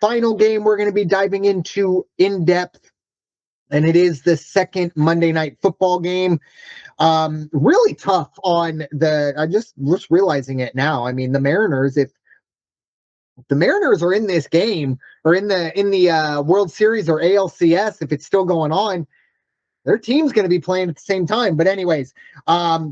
final game we're going to be diving into in depth, and it is the second Monday Night Football game. Really tough on I just realizing it now. I mean, the Mariners, if the Mariners are in this game or in the World Series or ALCS, if it's still going on, their team's going to be playing at the same time. But anyways,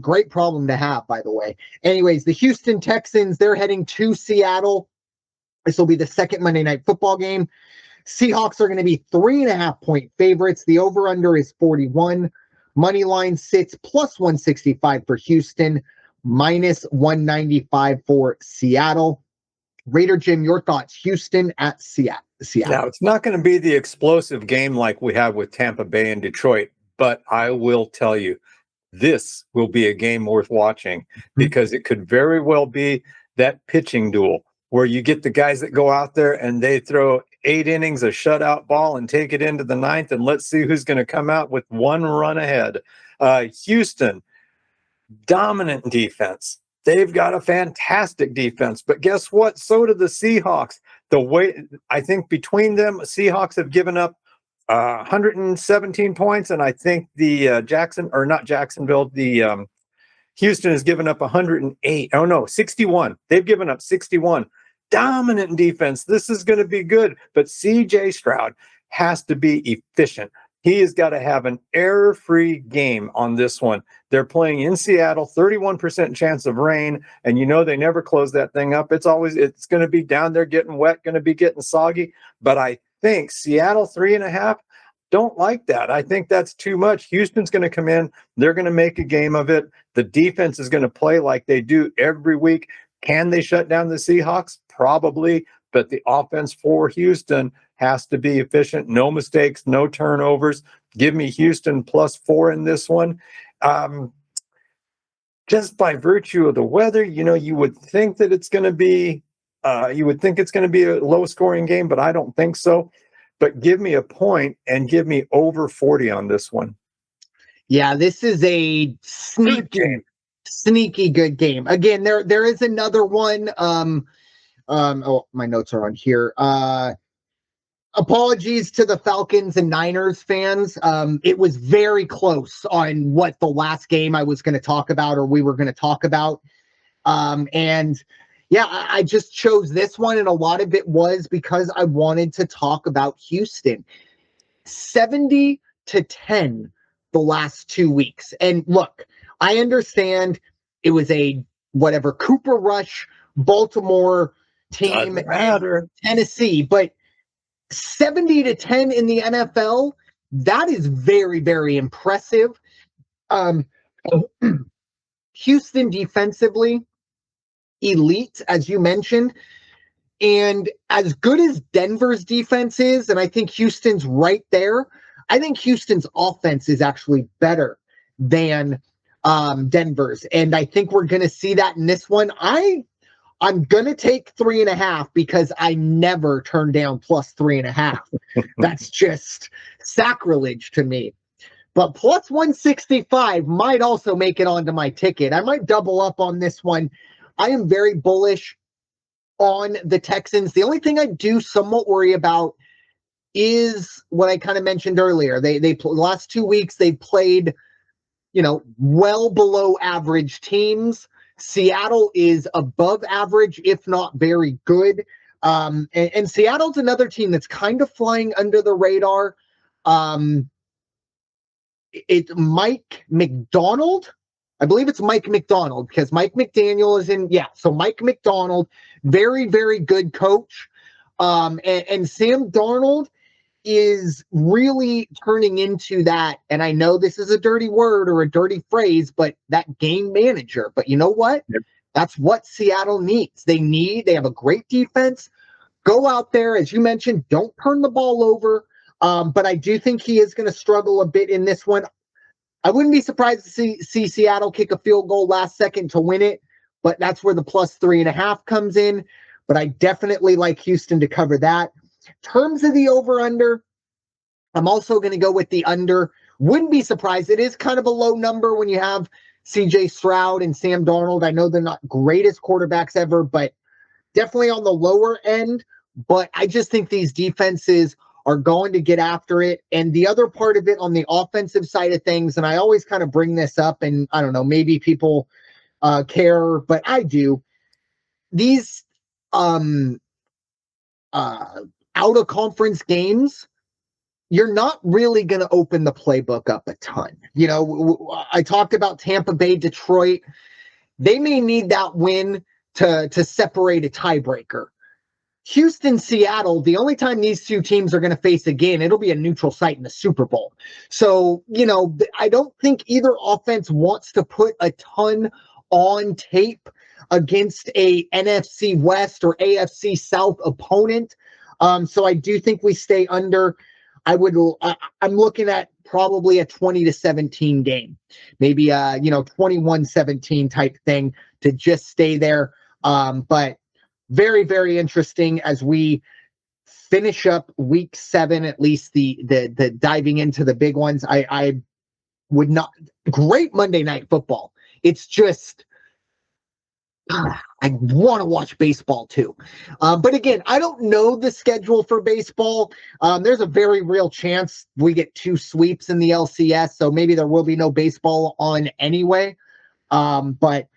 great problem to have, by the way. Anyways, the Houston Texans, they're heading to Seattle. This will be the second Monday Night Football game. Seahawks are going to be 3.5-point favorites. The over-under is 41. Moneyline sits plus 165 for Houston, minus 195 for Seattle. Raider Jim, your thoughts? Houston at Seattle. Now, it's not going to be the explosive game like we have with Tampa Bay and Detroit, but I will tell you, this will be a game worth watching because it could very well be that pitching duel where you get the guys that go out there and they throw 8 innings of shutout ball and take it into the 9th, and let's see who's going to come out with 1 run ahead. Houston, dominant defense. They've got a fantastic defense, but guess what? So do the Seahawks. The way I think between them, Seahawks have given up 117 points, and I think the Houston has given up 108. Oh no, 61. They've given up 61. Dominant defense. This is going to be good, but CJ Stroud has to be efficient. He has got to have an error-free game on this one. They're playing in Seattle, 31% chance of rain, and you know they never close that thing up. It's going to be down there getting wet, going to be getting soggy, but I think Seattle 3.5, don't like that. I think that's too much. Houston's going to come in. They're going to make a game of it. The defense is going to play like they do every week. Can they shut down the Seahawks? Probably, but the offense for Houston has to be efficient. No mistakes, no turnovers. Give me Houston +4 in this one. Just by virtue of the weather, you would think that it's going to be a low-scoring game, but I don't think so. But give me a point and give me over 40 on this one. Yeah, this is a sneaky good game. Again, there is another one. My notes are on here. Apologies to the Falcons and Niners fans. It was very close on what the last game I was going to talk about or we were going to talk about. And yeah, I just chose this one, and a lot of it was because I wanted to talk about Houston. 70-10 the last 2 weeks. And look, I understand it was a Cooper Rush, Baltimore team, Tennessee, but 70-10 in the NFL, that is very, very impressive. Houston defensively, elite, as you mentioned. And as good as Denver's defense is, and I think Houston's right there, I think Houston's offense is actually better than Denver's. And I think we're going to see that in this one. I'm going to take 3.5 because I never turn down +3.5. That's just sacrilege to me. But plus 165 might also make it onto my ticket. I might double up on this one. I am very bullish on the Texans. The only thing I do somewhat worry about is what I kind of mentioned earlier. The last 2 weeks they played, well below average teams. Seattle is above average, if not very good. And Seattle's another team that's kind of flying under the radar. It's Mike McDonald. I believe it's Mike McDonald because Mike McDaniel is in. Yeah, so Mike McDonald, very, very good coach. And Sam Darnold is really turning into that. And I know this is a dirty word or a dirty phrase, but that game manager. But you know what? Yep. That's what Seattle needs. They have a great defense. Go out there, as you mentioned, don't turn the ball over. But I do think he is going to struggle a bit in this one. I wouldn't be surprised to see Seattle kick a field goal last second to win it, but that's where the +3.5 comes in. But I definitely like Houston to cover that. In terms of the over-under, I'm also going to go with the under. Wouldn't be surprised. It is kind of a low number when you have CJ Stroud and Sam Darnold. I know they're not greatest quarterbacks ever, but definitely on the lower end. but I just think these defenses are going to get after it. And the other part of it on the offensive side of things, and I always kind of bring this up, and I don't know, maybe people care, but I do. These out of conference games, you're not really going to open the playbook up a ton. I talked about Tampa Bay, Detroit. They may need that win to separate a tiebreaker. Houston, Seattle, the only time these two teams are going to face again, it'll be a neutral site in the Super Bowl. So, I don't think either offense wants to put a ton on tape against a NFC West or AFC South opponent. So I do think we stay under. I'm looking at probably a 20-17 game, maybe 21-17 type thing to just stay there. But very, very interesting as we finish up week 7, at least the diving into the big ones. I would not, great Monday Night Football. It's just, I want to watch baseball too. But again, I don't know the schedule for baseball. There's a very real chance we get 2 sweeps in the LCS, so maybe there will be no baseball on anyway. But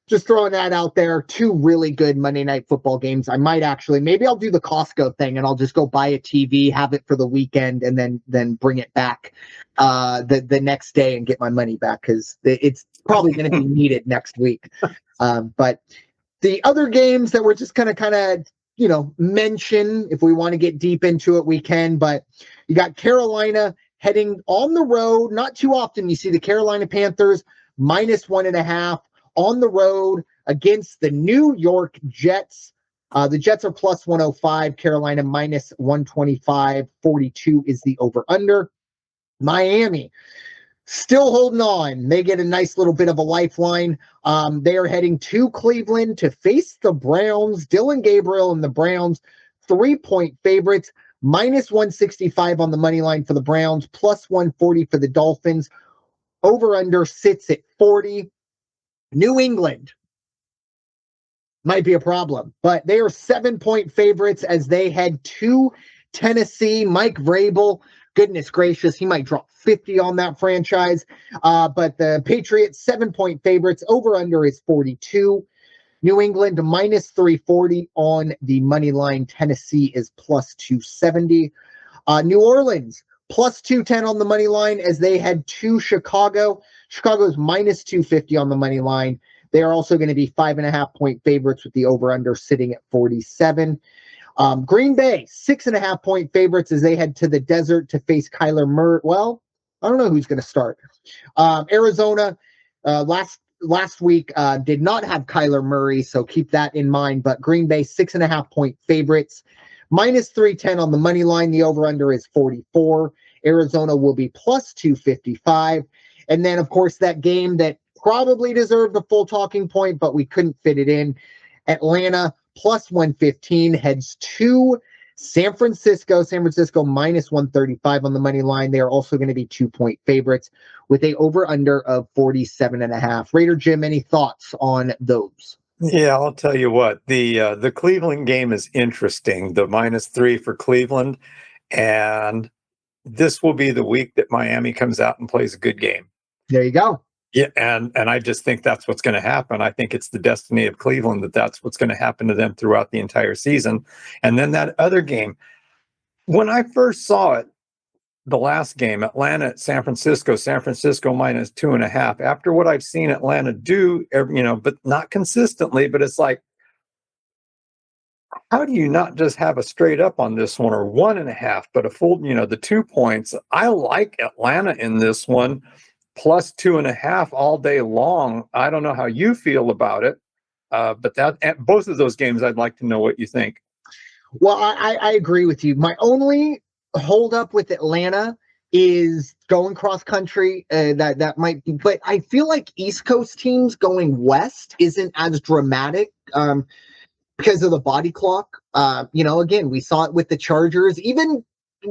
just throwing that out there, 2 really good Monday Night Football games. I might actually, maybe I'll do the Costco thing and I'll just go buy a TV, have it for the weekend, and then bring it back the next day and get my money back, because it's probably going to be needed next week. But the other games that we're just kind of mention, if we want to get deep into it, we can. But you got Carolina heading on the road. Not too often you see the Carolina Panthers -1.5 on the road against the New York Jets. The Jets are +105, Carolina -125, 42 is the over-under. Miami still holding on. They get a nice little bit of a lifeline. They are heading to Cleveland to face the Browns. Dylan Gabriel and the Browns, 3-point favorites, -165 on the money line for the Browns, +140 for the Dolphins. Over-under sits at 40. New England might be a problem, but they are 7-point favorites as they head to Tennessee. Mike Vrabel, goodness gracious, he might drop 50 on that franchise. But the Patriots, 7-point favorites. Over-under is 42. New England -340 on the money line. Tennessee is +270. New Orleans +210 on the money line as they head to Chicago. Chicago's -250 on the money line. They are also going to be 5.5-point favorites with the over-under sitting at 47. Green Bay, 6.5-point favorites as they head to the desert to face Kyler Murray. Well, I don't know who's going to start. Arizona, last week did not have Kyler Murray, so keep that in mind. But Green Bay, 6.5-point favorites. -310 on the money line. The over-under is 44. Arizona will be +255. And then, of course, that game that probably deserved the full talking point, but we couldn't fit it in. Atlanta, +115, heads to San Francisco. San Francisco, -135 on the money line. They are also going to be 2-point favorites with a over-under of 47.5. Raider Jim, any thoughts on those? Yeah, I'll tell you what, the Cleveland game is interesting, the -3 for Cleveland, and this will be the week that Miami comes out and plays a good game. There you go. Yeah, and I just think that's what's going to happen. I think it's the destiny of Cleveland that's what's going to happen to them throughout the entire season. And then that other game, when I first saw it, the last game, Atlanta at San Francisco -2.5. After what I've seen Atlanta do, but not consistently, but it's like, how do you not just have a straight up on this one, or 1.5, but a full, the 2 points? I like Atlanta in this one, +2.5 all day long. I don't know how you feel about it, but both of those games, I'd like to know what you think. Well, I agree with you. My only hold up with Atlanta is going cross country. That might be, but I feel like East Coast teams going west isn't as dramatic because of the body clock. Again, we saw it with the Chargers, even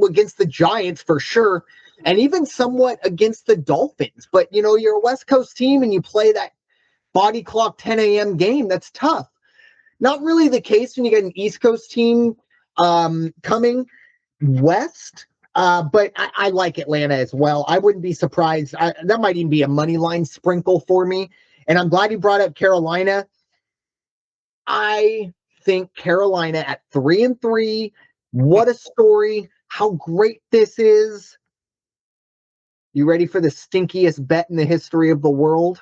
against the Giants for sure, and even somewhat against the Dolphins. But you're a West Coast team and you play that body clock 10 a.m. game. That's tough. Not really the case when you get an East Coast team coming west. But I like Atlanta as well. I wouldn't be surprised. That might even be a money line sprinkle for me. And I'm glad you brought up Carolina. I think Carolina at 3-3. What a story. How great this is. You ready for the stinkiest bet in the history of the world?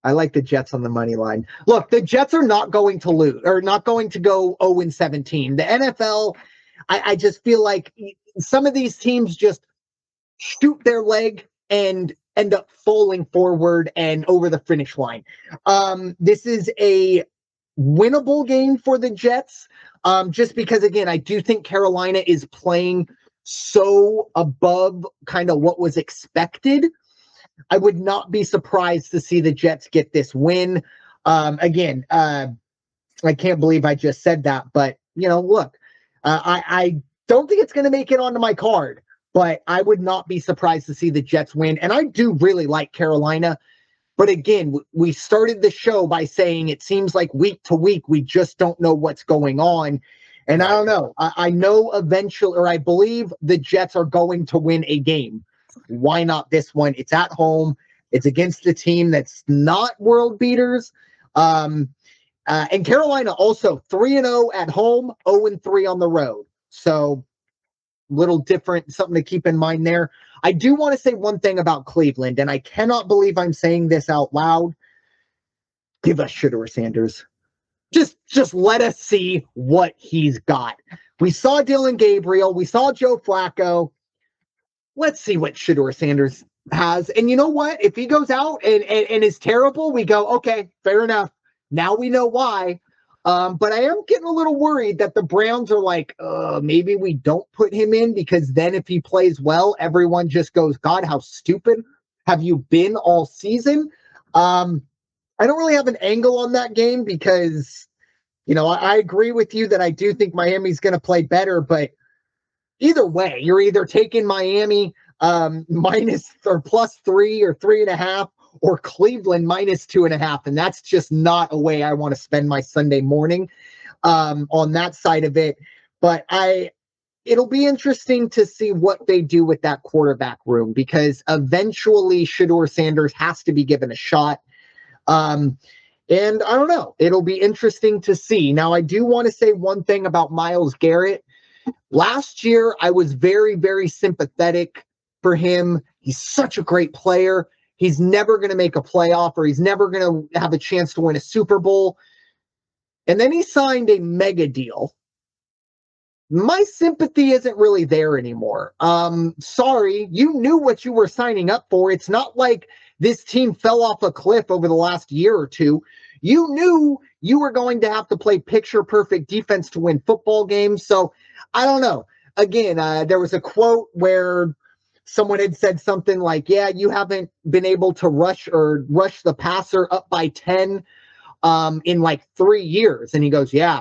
I like the Jets on the money line. Look, the Jets are not going to lose or not going to go 0-17. The NFL, I just feel like some of these teams just shoot their leg and end up falling forward and over the finish line. This is a winnable game for the Jets, just because, again, I do think Carolina is playing so above kind of what was expected. I would not be surprised to see the Jets get this win. Again, I can't believe I just said that, but look, I don't think it's going to make it onto my card, but I would not be surprised to see the Jets win. And I do really like Carolina. But again, we started the show by saying it seems like week to week, we just don't know what's going on. And I don't know. I know eventually, or I believe the Jets are going to win a game. Why not this one? It's at home. It's against a team that's not world beaters. And Carolina also 3-0 at home, 0-3 on the road. So little different, something to keep in mind there. I do want to say one thing about Cleveland, and I cannot believe I'm saying this out loud. Give us Shedeur Sanders. Just let us see what he's got. We saw Dylan Gabriel. We saw Joe Flacco. Let's see what Shedeur Sanders has. And you know what? If he goes out and is terrible, we go, okay, fair enough. Now we know why. But I am getting a little worried that the Browns are like, maybe we don't put him in, because then if he plays well, everyone just goes, God, how stupid have you been all season? I don't really have an angle on that game because, I agree with you that I do think Miami's going to play better, but either way, you're either taking Miami minus or +3 or 3.5, or Cleveland minus 2.5. And that's just not a way I want to spend my Sunday morning on that side of it. But it'll be interesting to see what they do with that quarterback room, because eventually Shedeur Sanders has to be given a shot. And I don't know. It'll be interesting to see. Now, I do want to say one thing about Myles Garrett. Last year, I was very, very sympathetic for him. He's such a great player. He's never going to make a playoff, or he's never going to have a chance to win a Super Bowl. And then he signed a mega deal. My sympathy isn't really there anymore. Sorry, you knew what you were signing up for. It's not like this team fell off a cliff over the last year or two. You knew you were going to have to play picture-perfect defense to win football games. So, I don't know. Again, there was a quote where someone had said something like, yeah, you haven't been able to rush the passer up by 10 in like 3 years. And he goes, yeah.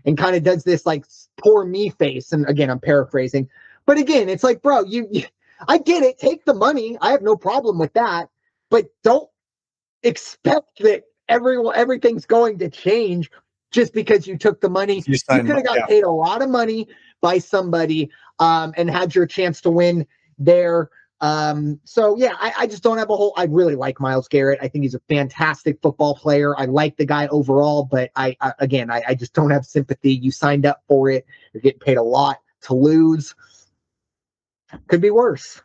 And kind of does this like poor me face. And again, I'm paraphrasing. But again, it's like, bro, I get it. Take the money. I have no problem with that. But don't expect that everything's going to change just because you took the money. You could have got paid a lot of money by somebody and had your chance to win there. So yeah, I just don't have I really like Myles Garrett. I think he's a fantastic football player. I like the guy overall, but I just don't have sympathy. You signed up for it. You're getting paid a lot to lose. Could be worse.